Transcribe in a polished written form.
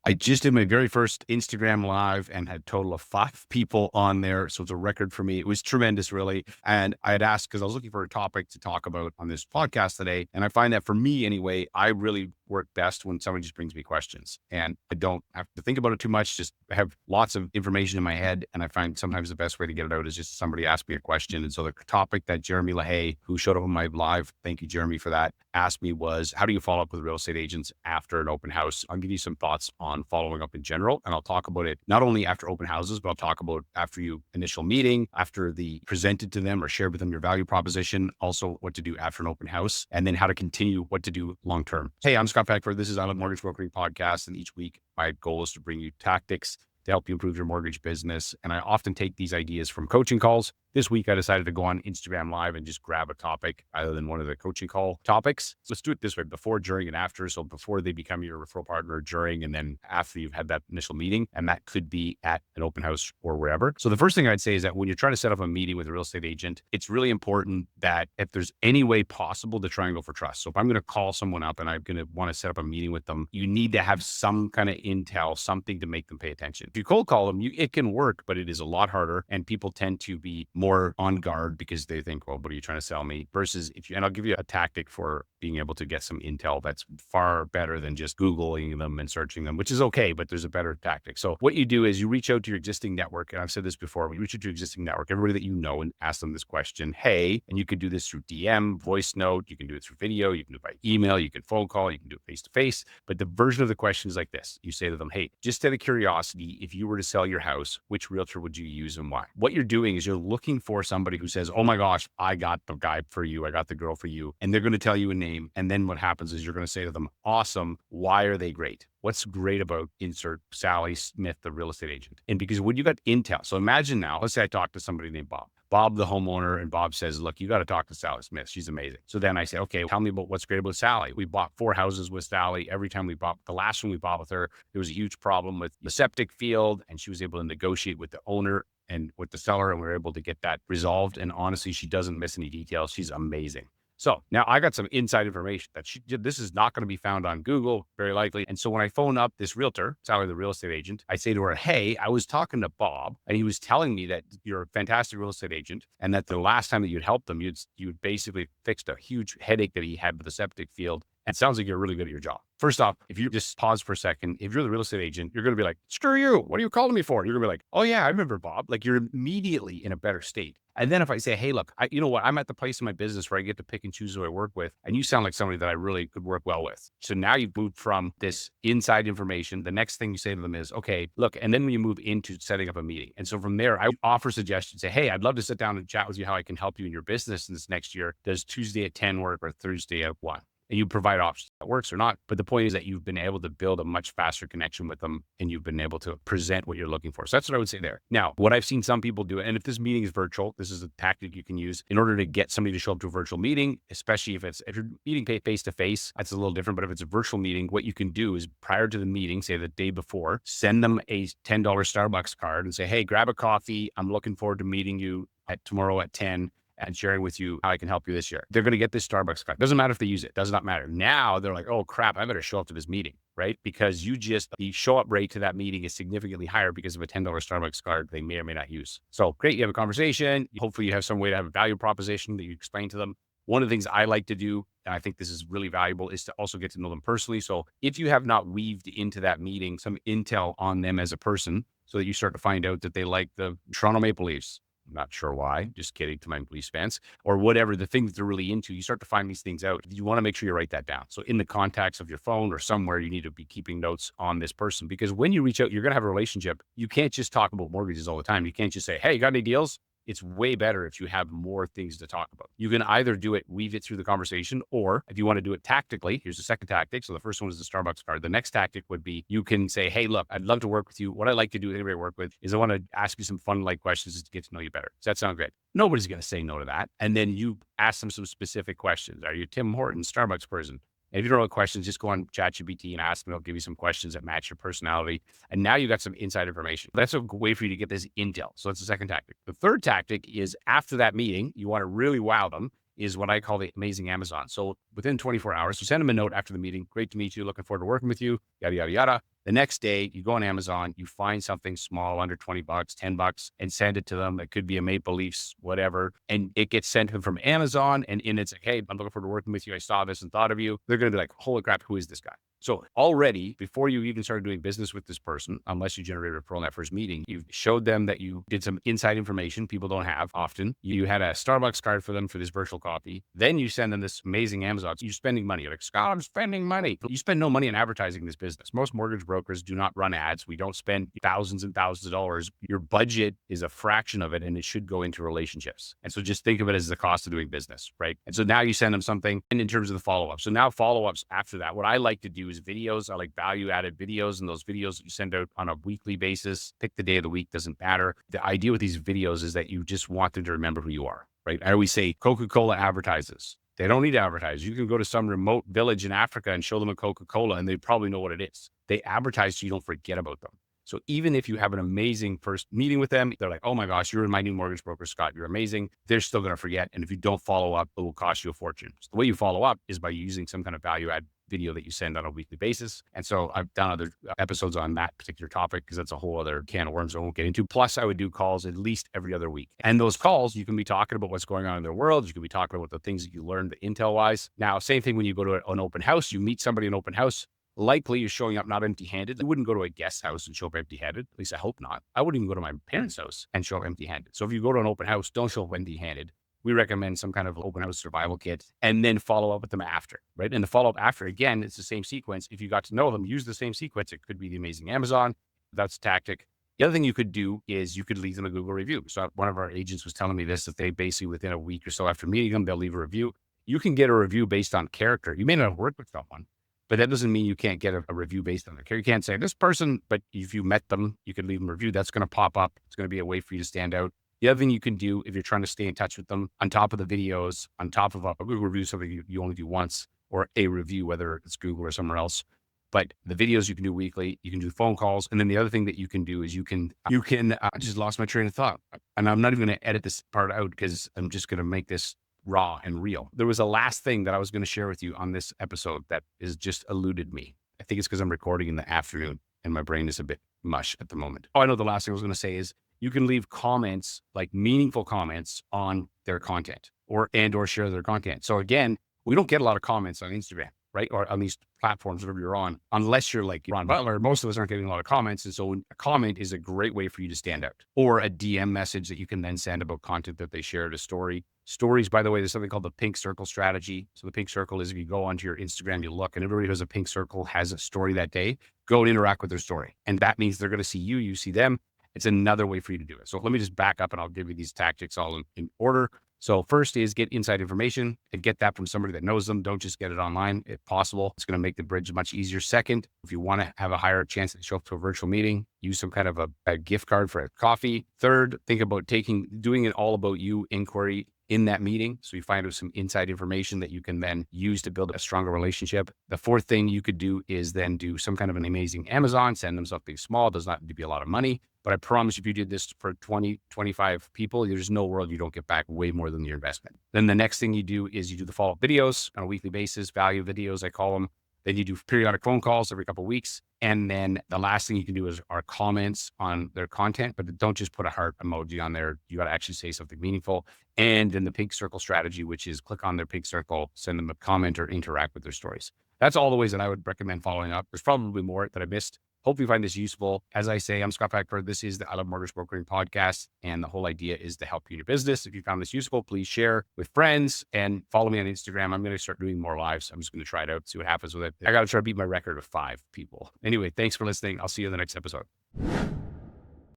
I just did my very first Instagram live and had a total of 5 people on there. So it's a record for me. It was tremendous, really. And I had asked because I was looking for a topic to talk about on this podcast today. And I find that for me anyway, I really work best when somebody just brings me questions and I don't have to think about it too much. Just have lots of information in my head. And I find sometimes the best way to get it out is just somebody ask me a question. And so the topic that Jeremy LaHaye, who showed up on my live, thank you, Jeremy, for that, asked me was, how do you follow up with real estate agents after an open house? I'll give you some thoughts on following up in general. And I'll talk about it not only after open houses, but I'll talk about after you initial meeting, after the presented to them or shared with them your value proposition, also what to do after an open house, and then how to continue what to do long-term. Hey, I'm Scott Packford. This is I Love Mortgage Brokering Podcast. And each week my goal is to bring you tactics to help you improve your mortgage business. And I often take these ideas from coaching calls. This week, I decided to go on Instagram Live and just grab a topic other than one of the coaching call topics. So let's do it this way, before, during, and after. So before they become your referral partner, during, and then after you've had that initial meeting. And that could be at an open house or wherever. So the first thing I'd say is that when you're trying to set up a meeting with a real estate agent, it's really important that if there's any way possible to triangle for trust. So if I'm going to call someone up and I'm going to want to set up a meeting with them, you need to have some kind of intel, something to make them pay attention. If you cold call them, it can work, but it is a lot harder. And people tend to be more on guard because they think, well, what are you trying to sell me? Versus and I'll give you a tactic for being able to get some intel that's far better than just Googling them and searching them, which is okay, but there's a better tactic. So what you do is you reach out to your existing network. And I've said this before, you reach out to your existing network, everybody that you know, and ask them this question. Hey, and you can do this through DM, voice note, you can do it through video, you can do it by email, you can phone call, you can do it face to face. But the version of the question is like this. You say to them, hey, just out of curiosity, if you were to sell your house, which realtor would you use and why? What you're doing is you're looking for somebody who says, oh my gosh, I got the guy for you. I got the girl for you. And they're going to tell you a name. And then what happens is you're going to say to them, awesome. Why are they great? What's great about insert Sally Smith, the real estate agent? And because when you got intel, so imagine now, let's say I talk to somebody named Bob, the homeowner, and Bob says, look, you got to talk to Sally Smith. She's amazing. So then I say, okay, tell me about what's great about Sally. We bought 4 houses with Sally. Every time we bought, the last one we bought with her, there was a huge problem with the septic field, and she was able to negotiate with the owner and with the seller, and we were able to get that resolved. And honestly, she doesn't miss any details. She's amazing. So now I got some inside information that this is not going to be found on Google, very likely. And so when I phone up this realtor, Sally, the real estate agent, I say to her, hey, I was talking to Bob and he was telling me that you're a fantastic real estate agent and that the last time that you'd helped him, you'd basically fixed a huge headache that he had with the septic field. And it sounds like you're really good at your job. First off, if you just pause for a second, if you're the real estate agent, you're going to be like, screw you. What are you calling me for? And you're going to be like, oh yeah, I remember Bob. Like you're immediately in a better state. And then if I say, hey, look, you know what? I'm at the place in my business where I get to pick and choose who I work with. And you sound like somebody that I really could work well with. So now you've moved from this inside information. The next thing you say to them is, okay, look, and then when you move into setting up a meeting. And so from there, I offer suggestions, say, hey, I'd love to sit down and chat with you how I can help you in your business this next year. Does Tuesday at 10 work or Thursday at 1? And you provide options that works or not. But the point is that you've been able to build a much faster connection with them and you've been able to present what you're looking for. So that's what I would say there. Now, what I've seen some people do, and if this meeting is virtual, this is a tactic you can use in order to get somebody to show up to a virtual meeting, especially if you're meeting face to face, that's a little different. But if it's a virtual meeting, what you can do is prior to the meeting, say the day before, send them a $10 Starbucks card and say, hey, grab a coffee. I'm looking forward to meeting you tomorrow at 10. And sharing with you how I can help you this year. They're going to get this Starbucks card. Doesn't matter if they use it. Does not matter. Now they're like, oh crap, I better show up to this meeting, right? Because the show up rate to that meeting is significantly higher because of a $10 Starbucks card they may or may not use. So great. You have a conversation. Hopefully you have some way to have a value proposition that you explain to them. One of the things I like to do, and I think this is really valuable, is to also get to know them personally. So if you have not weaved into that meeting some intel on them as a person, so that you start to find out that they like the Toronto Maple Leafs, not sure why, just kidding to my police fans, or whatever the thing that they're really into, you start to find these things out. You want to make sure you write that down. So in the contacts of your phone or somewhere, you need to be keeping notes on this person because when you reach out, you're going to have a relationship. You can't just talk about mortgages all the time. You can't just say, hey, you got any deals? It's way better if you have more things to talk about. You can either do it, weave it through the conversation, or if you want to do it tactically, here's the second tactic. So the first one is the Starbucks card. The next tactic would be you can say, hey, look, I'd love to work with you. What I like to do with anybody I work with is I want to ask you some fun like questions to get to know you better. Does that sound great? Nobody's going to say no to that. And then you ask them some specific questions. Are you Tim Horton, Starbucks person? And if you don't know questions, just go on ChatGPT and ask them. They'll give you some questions that match your personality. And now you got some inside information. That's a way for you to get this intel. So that's the second tactic. The third tactic is after that meeting, you want to really wow them, is what I call the amazing Amazon. So within 24 hours, so send them a note after the meeting. Great to meet you. Looking forward to working with you. Yada, yada, yada. The next day you go on Amazon, you find something small under $20, $10 and send it to them. It could be a Maple Leafs, whatever. And it gets sent to them from Amazon. And in it's like, hey, I'm looking forward to working with you. I saw this and thought of you. They're going to be like, holy crap, who is this guy? So already, before you even started doing business with this person, unless you generate a referral in that first meeting, you've showed them that you did some inside information people don't have often. You had a Starbucks card for them for this virtual coffee. Then you send them this amazing Amazon. You're spending money. You're like, Scott, I'm spending money. You spend no money on advertising this business. Most mortgage brokers do not run ads. We don't spend thousands and thousands of dollars. Your budget is a fraction of it, and it should go into relationships. And so just think of it as the cost of doing business, right? And so now you send them something, and in terms of the follow-up. So now follow-ups after that, what I like to do is videos. I like value-added videos, and those videos that you send out on a weekly basis. Pick the day of the week, doesn't matter. The idea with these videos is that you just want them to remember who you are, right? I always say Coca-Cola advertises. They don't need to advertise. You can go to some remote village in Africa and show them a Coca-Cola, and they probably know what it is. They advertise so you don't forget about them. So even if you have an amazing first meeting with them, they're like, oh my gosh, you're my new mortgage broker, Scott. You're amazing. They're still going to forget. And if you don't follow up, it will cost you a fortune. So the way you follow up is by using some kind of value add video that you send on a weekly basis. And so I've done other episodes on that particular topic because that's a whole other can of worms I won't get into. Plus, I would do calls at least every other week. And those calls, you can be talking about what's going on in their world. You can be talking about the things that you learned, the intel wise. Now, same thing when you go to an open house, you meet somebody in an open house. Likely you're showing up not empty-handed. I wouldn't go to a guest house and show up empty-handed. At least I hope not. I wouldn't even go to my parents' house and show up empty-handed. So if you go to an open house, don't show up empty-handed. We recommend some kind of open house survival kit and then follow up with them after, right? And the follow-up after, again, it's the same sequence. If you got to know them, use the same sequence. It could be the amazing Amazon. That's a tactic. The other thing you could do is you could leave them a Google review. So one of our agents was telling me this, that they basically within a week or so after meeting them, they'll leave a review. You can get a review based on character. You may not have worked with someone, but that doesn't mean you can't get a review based on their character. You can't say this person, but if you met them, you could leave them a review. That's going to pop up. It's going to be a way for you to stand out. The other thing you can do if you're trying to stay in touch with them, on top of the videos, on top of a Google review, something you only do once, or a review, whether it's Google or somewhere else. But the videos you can do weekly, you can do phone calls. And then the other thing that you can do is I just lost my train of thought. And I'm not even going to edit this part out because I'm just going to make this raw and real. There was a last thing that I was going to share with you on this episode that is just eluded me. I think it's because I'm recording in the afternoon and my brain is a bit mush at the moment. Oh, I know the last thing I was going to say is you can leave comments, like meaningful comments on their content or share their content. So again, we don't get a lot of comments on Instagram, right? Or on these platforms, whatever you're on, unless you're like Ron Butler. Most of us aren't getting a lot of comments. And so a comment is a great way for you to stand out, or a DM message that you can then send about content that they shared, a story. Stories, by the way, there's something called the pink circle strategy. So the pink circle is if you go onto your Instagram, you look, and everybody who has a pink circle has a story that day. Go and interact with their story. And that means they're going to see you, you see them. It's another way for you to do it. So let me just back up and I'll give you these tactics all in order. So first is get inside information and get that from somebody that knows them. Don't just get it online if possible. It's going to make the bridge much easier. Second, if you want to have a higher chance to show up to a virtual meeting, use some kind of a gift card for a coffee. Third, think about doing it all about you inquiry in that meeting. So you find out some inside information that you can then use to build a stronger relationship. The fourth thing you could do is then do some kind of an amazing Amazon, send them something small. It does not need to be a lot of money, but I promise if you did this for 20, 25 people, there's no world you don't get back way more than your investment. Then the next thing you do is you do the follow-up videos on a weekly basis, value videos, I call them. Then you do periodic phone calls every couple of weeks. And then the last thing you can do is our comments on their content, but don't just put a heart emoji on there. You got to actually say something meaningful. And then the pink circle strategy, which is click on their pink circle, send them a comment or interact with their stories. That's all the ways that I would recommend following up. There's probably more that I missed. Hope you find this useful. As I say, I'm Scott Packford. This is the I Love Mortgage Brokering podcast. And the whole idea is to help you in your business. If you found this useful, please share with friends and follow me on Instagram. I'm going to start doing more lives. I'm just going to try it out, see what happens with it. I got to try to beat my record of 5 people. Anyway, thanks for listening. I'll see you in the next episode.